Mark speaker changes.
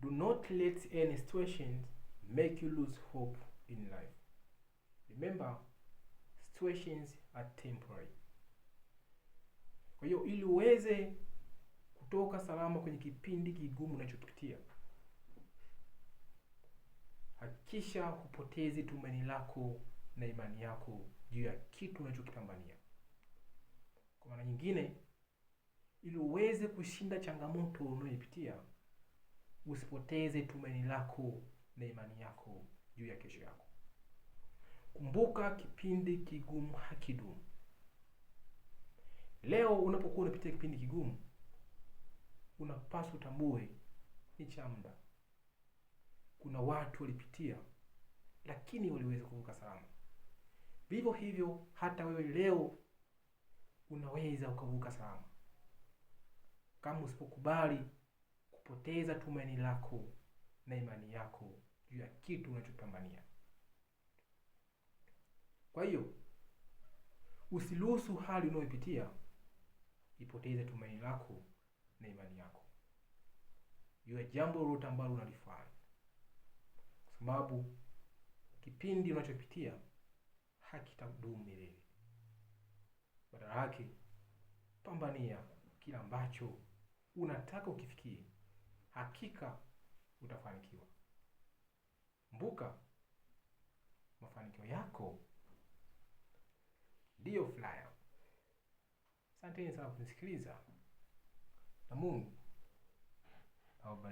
Speaker 1: Do not let any situations make you lose hope in life. Remember, situations are temporary. Kwa hiyo ili uweze kutoka salama kwenye kipindi kigumu unachokipitia, hakikisha hupotezi tumaini lako na imani yako juu ya kitu unachokipambania. Kwa maana nyingine, ili uweze kushinda changamoto unayopitia, usipoteze tumaini lako na imani yako juu ya kesho yako. Kumbuka, kipindi kigumu hakidumu. Leo unapokuwa unapitia kipindi kigumu, unapaswa utambue ni cha muda. Kuna watu walipitia lakini waliweza kuvuka salama. Vivyo hivyo hata wewe leo unaweza ukavuka salama, kama usipokubali kupoteza tumaini lako na imani yako juu ya kitu unachopambania. Kwa hiyo usiruhusu hali unayopitia ipoteze tumaini lako na imani yako juu ya jambo lolote ambalo unalifanya, kwa sababu kipindi unachopitia hakitadumu milele. Badala yake, pambania kila ambacho unataka ukifikie. Hakika utafanikiwa. Kumbuka, mafanikio yako ndio flyer. Asanteni sana kunisikiliza, na Mungu awabariki.